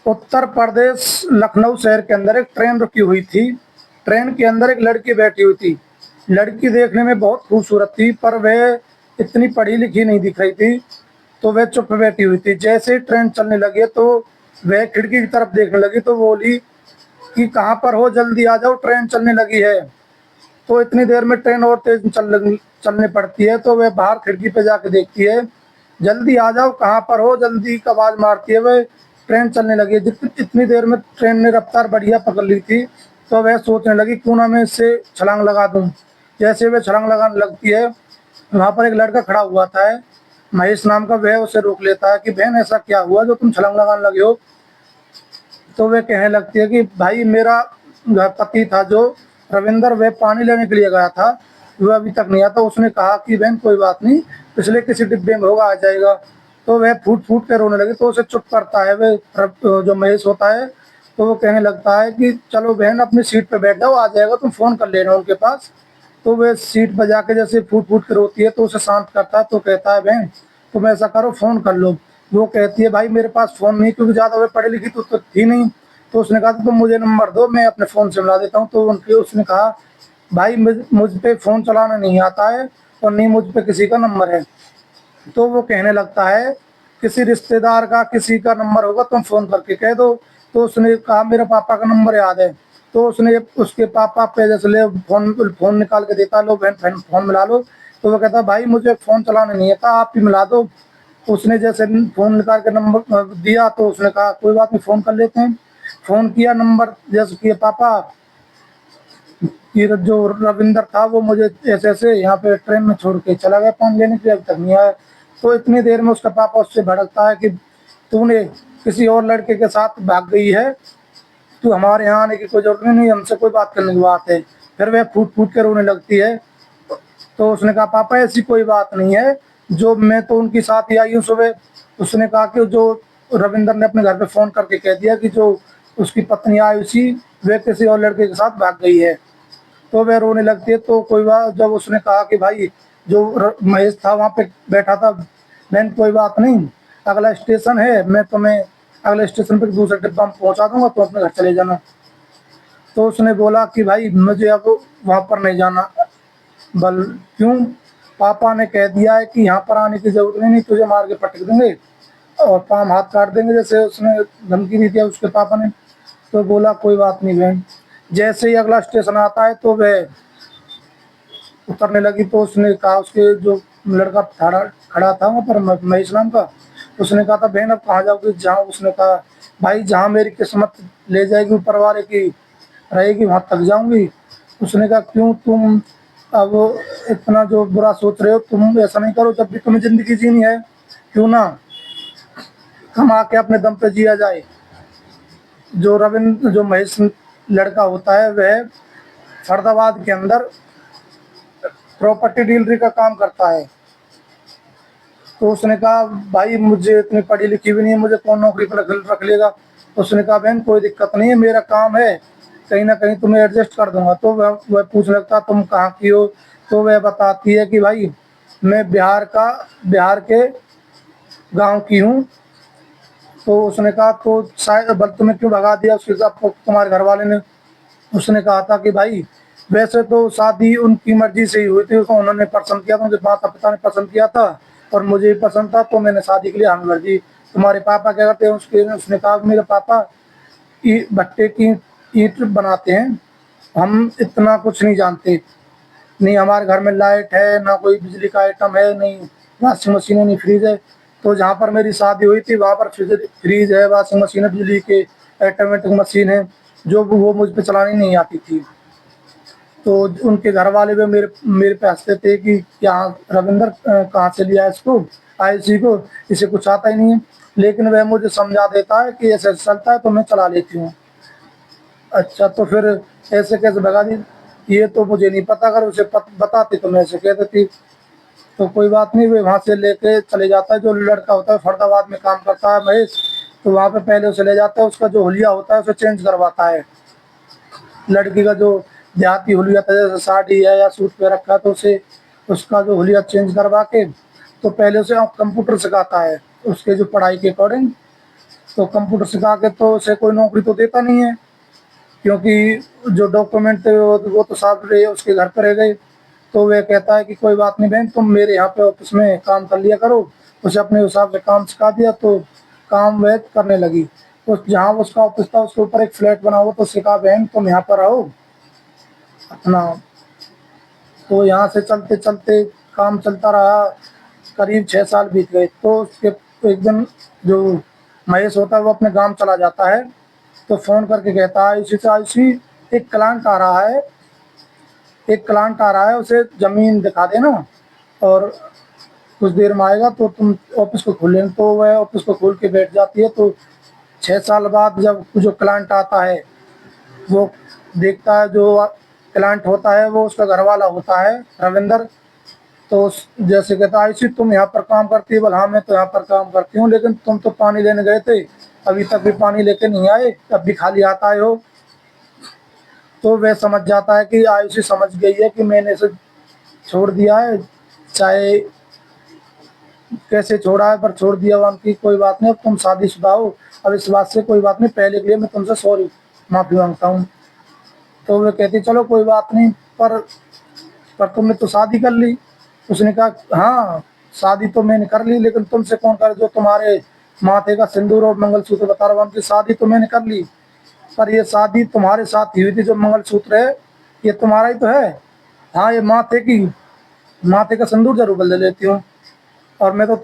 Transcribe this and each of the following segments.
उत्तर प्रदेश लखनऊ शहर के अंदर एक ट्रेन रुकी हुई थी। ट्रेन के अंदर एक लड़की बैठी हुई थी। लड़की देखने में बहुत खूबसूरत थी, पर वह इतनी पढ़ी लिखी नहीं दिख रही थी, तो वह चुप बैठी हुई थी। जैसे ही ट्रेन चलने लगी तो वह खिड़की की तरफ देखने लगी, तो बोली कि कहाँ पर हो, जल्दी आ जाओ, ट्रेन चलने लगी है। तो इतनी देर में ट्रेन और तेज चलने पड़ती है, तो वह बाहर खिड़की पे जाके देखती है, जल्दी आ जाओ, कहाँ पर हो, जल्दी की आवाज मारती है। वह ट्रेन चलने लगी है। इतनी देर में ट्रेन ने रफ्तार बढ़िया पकड़ ली थी, तो वह सोचने लगी क्यों ना मैं इससे छलांग लगा दूं। जैसे वह छलांग लगाने लगती है, वहां पर एक लड़का खड़ा हुआ था, महेश नाम का। वह उसे रोक लेता है कि बहन ऐसा क्या हुआ जो तुम छलांग लगाने लगे हो। तो वह कहने लगती है कि भाई मेरा पति था जो रविंदर, वह पानी लेने के लिए गया था, वह अभी तक नहीं आता। उसने कहा कि बहन कोई बात नहीं, पिछले किसी डिब्बे में होगा, आ जाएगा। तो वह फूट फूट कर रोने लगी, तो उसे चुप करता है वह जो महेश होता है। तो वो कहने लगता है कि चलो बहन अपनी सीट पे बैठ जाओ, आ जाएगा, तुम फोन कर लेना उनके पास। तो वह सीट पर जाके जैसे फूट फूट कर रोती है, तो उसे शांत करता है। तो कहता है बहन तुम ऐसा करो, फोन कर लो। वो कहती है भाई मेरे पास फोन नहीं, क्योंकि ज्यादा वे पढ़ी लिखी तो थी नहीं। तो उसने कहा तुम मुझे नंबर दो, मैं अपने फोन से मिला देता हूँ। तो उनके उसने कहा भाई मुझ पे फोन चलाना नहीं आता है, और नहीं मुझ पे किसी का नंबर है। तो वो कहने लगता है किसी रिश्तेदार का किसी का नंबर होगा, तुम फोन करके कह दो। तो उसने कहा मेरे पापा का नंबर याद है। तो उसने उसके पापा पे जैसे ले फोन फोन निकाल के देता, लो बहन फोन मिला लो। तो वो कहता भाई मुझे फोन चलाना नहीं आता, आप ही मिला दो। उसने जैसे फोन निकाल के नंबर दिया, तो उसने कहा कोई बात नहीं, फोन कर लेते हैं। फोन किया, नंबर जैसे किया, पापा ये जो रविंदर था वो मुझे ऐसे ऐसे यहाँ पे ट्रेन में छोड़ के चला गया पानी लेने के लिए, अब तक नहीं आया। तो इतनी देर में उसका पापा उससे भड़कता है कि तूने किसी और लड़के के साथ भाग गई है, तू हमारे यहाँ आने की कोई जरूरत नहीं, हमसे कोई बात करने की बात है। फिर वह फूट फूट कर रोने लगती है। तो उसने कहा पापा ऐसी कोई बात नहीं है, जो मैं तो उनके साथ ही आई हूँ सुबह। उसने कहा कि जो रविंदर ने अपने घर पे फोन करके कह दिया कि जो उसकी पत्नी आयुषी वह किसी और लड़के के साथ भाग गई है। तो वह रोने लगती है। तो कोई बात, जब उसने कहा कि भाई जो महेश था वहाँ पे बैठा था, बहन कोई बात नहीं, अगला स्टेशन है, मैं तुम्हें अगले स्टेशन पे दूसरे डिब्बा में पहुंचा दूंगा, तो अपने घर चले जाना। तो उसने बोला कि भाई मुझे अब वहाँ पर नहीं जाना। बल क्यों? पापा ने कह दिया है कि यहाँ पर आने की जरूरत नहीं, तुझे मार के पटक देंगे और पाम हाथ काट देंगे, जैसे उसने धमकी दी थी उसके पापा ने। तो बोला कोई बात नहीं बहन। जैसे ही अगला स्टेशन आता है, तो वह उतरने लगी। तो उसने कहा, उसके जो लड़का खड़ा खड़ा था वहाँ पर महेश नाम का, उसने कहा था बहन अब कहाँ जाओगी? जहाँ उसने कहा भाई जहाँ मेरी किस्मत ले जाएगी ऊपर वाले की रहेगी वहाँ तक जाऊंगी। उसने कहा क्यों तुम अब इतना जो बुरा सोच रहे हो, तुम ऐसा नहीं करो, जब भी तुम्हें जिंदगी जीनी है क्यों ना कमा के अपने दम पे जिया जाए। जो रविंद्र जो महेश लड़का होता है वह फरीदाबाद के अंदर प्रॉपर्टी डीलरी का काम करता है। तो उसने कहा भाई मुझे इतनी पढ़ी लिखी भी नहीं है, मुझे कौन नौकरी पर रख लेगा। तो उसने कहा बहन कोई दिक्कत नहीं है, मेरा काम है, कहीं ना कहीं तुम्हें एडजस्ट कर दूंगा। तो वह पूछने लगता तुम कहाँ की हो? तो वह बताती है कि भाई मैं बिहार के गांव की हूँ। तो उसने कहा तो शायद बल तुम्हें क्यों भगा दिया उसके साथ तुम्हारे घर वाले ने? उसने कहा था कि भाई वैसे तो शादी उनकी मर्जी से ही हुई थी, उसको उन्होंने पसंद किया था, उनके माता पिता ने पसंद किया था और मुझे भी पसंद था, तो मैंने शादी के लिए हामी भर दी। तुम्हारे पापा क्या करते हैं? उसने कहा मेरे पापा भट्टे की ईंट बनाते हैं, हम इतना कुछ नहीं जानते, नहीं हमारे घर में लाइट है, ना कोई बिजली का आइटम है, नहीं वॉशिंग मशीन है, नहीं फ्रिज है। तो जहाँ पर मेरी शादी हुई थी वहाँ पर फ्रिज है, वॉशिंग मशीन है, बिजली के ऑटोमेटिक मशीन है, जो वो मुझ पे चलानी नहीं आती थी। तो उनके घर वाले भी मेरे मेरे पे हंसते थे कि यहाँ रविंदर कहाँ से लिया इसको, आयुषी को, इसे कुछ आता ही नहीं है। लेकिन वह मुझे समझा देता है कि ऐसे चलता है, तो मैं चला लेती हूँ। अच्छा तो फिर ऐसे कैसे भगा दी? ये तो मुझे नहीं पता, अगर उसे बताती तो मैं ऐसे कह देती। तो कोई बात नहीं, वे वहाँ से लेके चले जाता है। जो लड़का होता है फरीदाबाद में काम करता है महेश, तो वहाँ पे पहले उसे ले जाता है, उसका जो हुलिया होता है उसे चेंज करवाता है। लड़की का जो देहाती हुलिया था, जैसे साड़ी है या सूट पे रखा, तो उसे उसका जो हुलिया चेंज करवा के, तो पहले उसे कंप्यूटर सिखाता है उसके जो पढ़ाई के अकॉर्डिंग। तो कंप्यूटर सिखा के तो उसे कोई नौकरी तो देता नहीं है, क्योंकि जो डॉक्यूमेंट थे वो तो साहब रहे उसके घर पर रह गए। तो वह कहता है कि कोई बात नहीं बहन, तुम मेरे यहाँ पे ऑफिस में काम कर लिया करो। उसे अपने हिसाब से काम सिखा दिया तो काम वह करने लगी। तो जहाँ उसका ऑफिस था उसके ऊपर एक फ्लैट बना हुआ, तो उससे कहा बहन तुम यहाँ पर आओ अपना। तो यहाँ से चलते चलते काम चलता रहा, करीब 6 साल बीत गए। तो उसके एक दिन जो महेश होता है वो अपने गांव चला जाता है, तो फ़ोन करके कहता है इसी से आयुषी, एक क्लाइंट आ रहा है, एक क्लाइंट आ रहा है, उसे ज़मीन दिखा देना और कुछ देर में आएगा तो तुम ऑफिस को खोल लेना। तो वह ऑफिस को खोल के बैठ जाती है। तो 6 साल बाद जब जो क्लाइंट आता है वो देखता है, जो क्लाइंट होता है वो उसका घर वाला होता है रविंदर। तो जैसे कहता है आयुषी तुम यहाँ पर काम करती है? बोल हाँ मैं तो यहाँ पर काम करती हूँ, लेकिन तुम तो पानी लेने गए थे, अभी तक भी पानी लेके नहीं आए, अब भी खाली आता है हो। तो वह समझ जाता है कि आयुषी समझ गई है कि मैंने इसे छोड़ दिया है, चाहे कैसे छोड़ा है पर छोड़ दिया वन की कोई बात नहीं, अब तुम शादीशुदा हो, अब इस बात से कोई बात नहीं, पहले के लिए मैं तुमसे सॉरी माफ़ी मांगता हूँ। तो वह कहती चलो कोई बात नहीं, पर तुमने तो शादी कर ली। उसने कहा हाँ शादी तो मैंने कर ली, लेकिन तुमसे कौन करे, जो तुम्हारे माथे का सिंदूर और मंगलसूत्र बता रहा हूँ उनकी शादी तो मैंने कर ली, पर ये शादी तुम्हारे साथ ही हुई थी। जो मंगलसूत्र है ये तुम्हारा ही तो है। हाँ ये माथे का सिंदूर जरूर बदल लेती हूँ, और मैं तो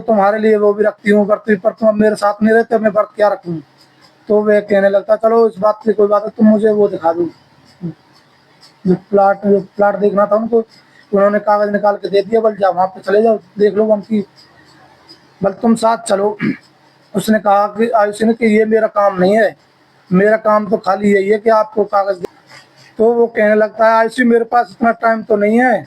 तुम्हारे लिए वो भी रखती हूँ करती, पर तुम अब मेरे साथ नहीं रहते, मैं व्रत क्या रखूँ। तो वह कहने लगता चलो इस बात की कोई बात है, तुम मुझे वो दिखा दो, जो प्लाट देखना था उनको। उन्होंने कागज निकाल के दे दिया, बल जाओ वहाँ पे चले जाओ देख लो उनकी, बल तुम साथ चलो। उसने कहा कि आयुषी ने कि ये मेरा काम नहीं है, मेरा काम तो खाली यही है कि आपको कागज दे। तो वो कहने लगता है आयुषी मेरे पास इतना टाइम तो नहीं है,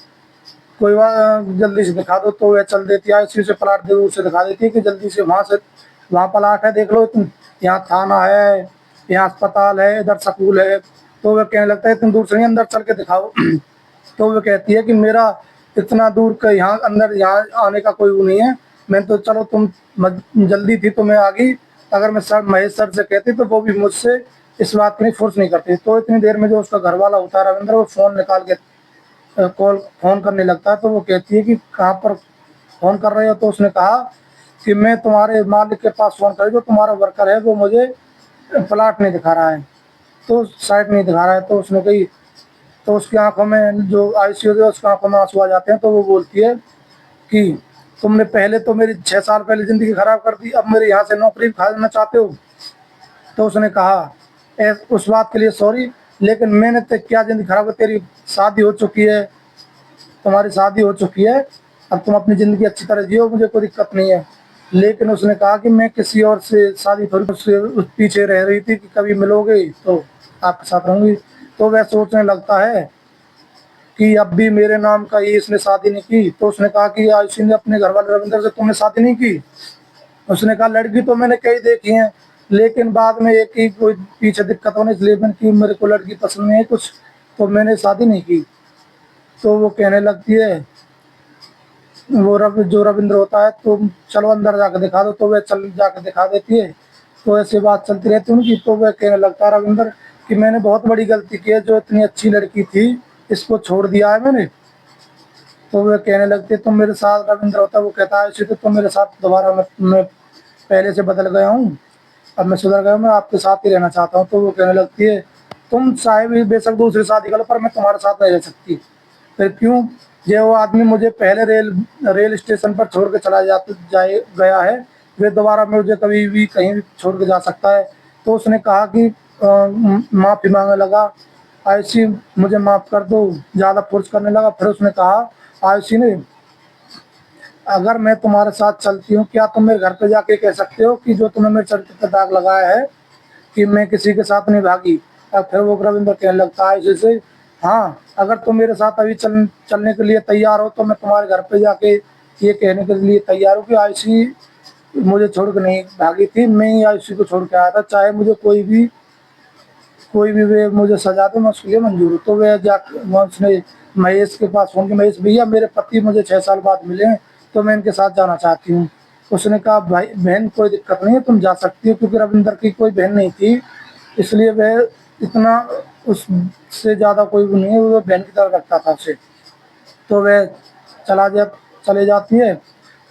कोई बात जल्दी से दिखा दो। तो वह चल देती है, आयुषी से प्लाट दे उसे दिखा देती है कि जल्दी से वहाँ प्लाट है देख लो तुम, यहाँ थाना है, यहाँ अस्पताल है, इधर स्कूल है। तो वह कहने लगता है इतनी दूर से नहीं, अंदर चल के दिखाओ। तो वो कहती है कि मेरा इतना दूर का यहाँ अंदर यहाँ आने का कोई वो नहीं है, मैं तो चलो तुम जल्दी थी तो मैं आ गई, अगर मैं सर महेश सर से कहती तो वो भी मुझसे इस बात की फोर्स नहीं करती। तो इतनी देर में जो उसका घर वाला होता है रविंद्र, वो फ़ोन निकाल के फ़ोन करने लगता है। तो वो कहती है कि कहाँ पर फ़ोन कर रहे हो? तो उसने कहा कि मैं तुम्हारे मालिक के पास फ़ोन कर, जो तुम्हारा वर्कर है वो मुझे प्लाट नहीं दिखा रहा है, तो साइड नहीं दिखा रहा है। तो उसने कही, तो उसकी आंखों में जो आईसीयू है उसकी आंखों में आंसू आ जाते हैं। तो वो बोलती है कि तुमने पहले तो मेरी 6 साल पहले ज़िंदगी खराब कर दी, अब मेरे यहाँ से नौकरी खा लेना चाहते हो। तो उसने कहा उस बात के लिए सॉरी, लेकिन मैंने तो क्या ज़िंदगी खराब कर, तेरी शादी हो चुकी है, तुम्हारी शादी हो चुकी है, अब तुम अपनी ज़िंदगी अच्छी तरह जियो, मुझे कोई दिक्कत नहीं है। लेकिन उसने कहा कि मैं किसी और से शादी थोड़ी उससे उस पीछे रह रही थी कि कभी मिलोगे तो आपके साथ रहूँगी। तो वह सोचने लगता है कि अब भी मेरे नाम का ये इसने शादी नहीं की। तो उसने कहा कि आयुषी ने अपने घर वाले रविंद्र से तुमने शादी नहीं की? उसने कहा लड़की तो मैंने कई देखी हैं, लेकिन बाद में एक ही कोई पीछे दिक्कत होने इसलिए मैंने की, मेरे को लड़की पसंद नहीं है कुछ, तो मैंने शादी नहीं की। तो वो कहने लगती है, वो जो रविंद्र होता है, तुम चलो अंदर जाकर दिखा दो। तो वह चल जाकर दिखा देती है। तो ऐसी बात चलती रहती है उनकी। तो वह कहने लगता है रविंद्र कि मैंने बहुत बड़ी गलती की है, जो इतनी अच्छी लड़की थी इसको छोड़ दिया है मैंने। तो वह कहने लगती है तुम मेरे साथ, रविंद्र होता है वो कहता है इसी तो तुम मेरे साथ दोबारा, मैं पहले से बदल गया हूँ, अब मैं सुधर गया हूँ, मैं आपके साथ ही रहना चाहता हूँ। तो वो कहने लगती है तुम चाहे भी बेशक दूसरी शादी करो, पर मैं तुम्हारे साथ नहीं रह सकती। फिर क्यों? ये वो आदमी मुझे पहले रेल स्टेशन पर छोड़ के जाए गया है, वे दोबारा मुझे कभी भी कहीं भी छोड़ के जा सकता है। तो उसने कहा कि माफ़ी मांगने लगा, आयुषी मुझे माफ़ कर दो, ज़्यादा फोर्स करने लगा। फिर उसने कहा आयुषी ने, अगर मैं तुम्हारे साथ चलती हूँ, क्या तुम मेरे घर पे जाके कह सकते हो कि जो तुमने मेरे चरित्र पर दाग लगाया है कि मैं किसी के साथ नहीं भागी? अब फिर वो रविंद्र कहने लगता है जैसे, हाँ अगर तुम मेरे साथ अभी चलने के लिए तैयार हो तो मैं तुम्हारे घर पे जाके ये कहने के लिए तैयार हूँ कि आयुषी मुझे छोड़ के नहीं भागी थी, मैं ही आयुषी को छोड़ के आया था, चाहे मुझे कोई भी वे मुझे सजा दे मैं उसके लिए मंजूर हूँ। तो वह जाकर उसने महेश के पास फ़ोन किया, महेश भैया मेरे पति मुझे 6 साल बाद मिले हैं, तो मैं इनके साथ जाना चाहती हूँ। उसने कहा भाई बहन कोई दिक्कत नहीं है, तुम जा सकती हो, क्योंकि रविंदर की कोई बहन नहीं थी, इसलिए वह इतना उससे ज़्यादा कोई वो नहीं है, वो बहन की तरह रखता था उसे। तो वह चला जा चले जाती है।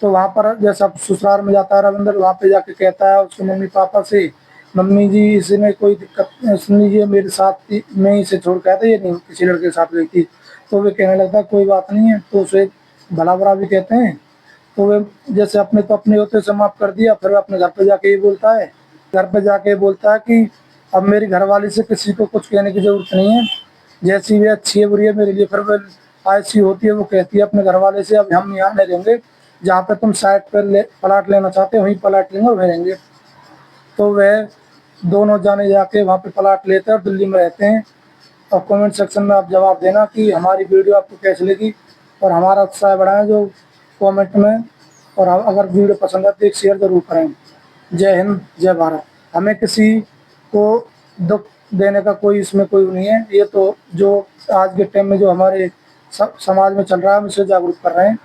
तो वहाँ पर जैसे अब ससुराल में जाता है रविंदर, वहाँ पे जाके कहता है उसके मम्मी पापा से, मम्मी जी इसने कोई दिक्कत, इसने ये मेरे साथ थी, मैं इसे छोड़ के आया था, ये नहीं किसी लड़के के साथ गई थी। तो वे कहने लगता है कोई बात नहीं है, तो उसे भला बुरा भी कहते हैं। तो वे जैसे अपने तो अपने होते से माफ कर दिया, फिर वो अपने घर पे जाके ये बोलता है, घर पे जाके बोलता है कि अब मेरी घरवाली से किसी को कुछ कहने की जरूरत नहीं है, जैसी भी अच्छी है बुरी है मेरे लिए। फिर वो ऐसी होती है, वो कहती है अपने घर वाले से अब हम यहाँ नहीं रहेंगे, जहाँ पे तुम साइड पर प्लाट लेना चाहते हो वहीं प्लाट लेंगे और वहीं रहेंगे। तो वह दोनों जाने जाके वहाँ पे प्लाट लेते हैं और दिल्ली में रहते हैं। और कमेंट सेक्शन में आप जवाब देना कि हमारी वीडियो आपको कैसी लगी, और हमारा उत्साह बढ़ाएं जो कमेंट में। और अगर वीडियो पसंद है तो एक शेयर जरूर करें। जय हिंद, जय भारत। हमें किसी को दुख देने का कोई इसमें कोई नहीं है, ये तो जो आज के टाइम में जो हमारे समाज में चल रहा है हम इसे जागरूक कर रहे हैं।